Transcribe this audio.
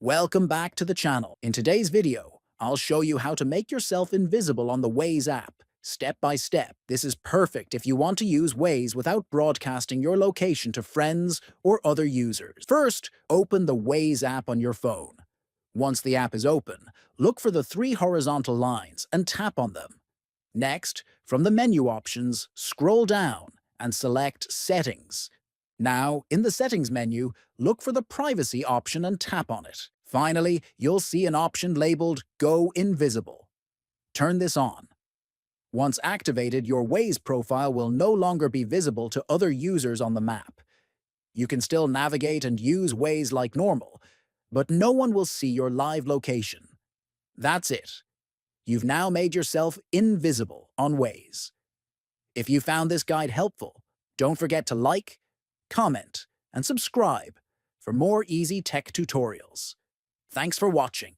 Welcome back to the channel. In today's video, I'll show you how to make yourself invisible on the Waze app, step by step. This is perfect if you want to use Waze without broadcasting your location to friends or other users. First, open the Waze app on your phone. Once the app is open, look for the three horizontal lines and tap on them. Next, from the menu options, scroll down and select Settings. Now, in the Settings menu, look for the Privacy option and tap on it. Finally, you'll see an option labeled Go Invisible. Turn this on. Once activated, your Waze profile will no longer be visible to other users on the map. You can still navigate and use Waze like normal, but no one will see your live location. That's it. You've now made yourself invisible on Waze. If you found this guide helpful, don't forget to like, comment, and subscribe for more easy tech tutorials. Thanks for watching.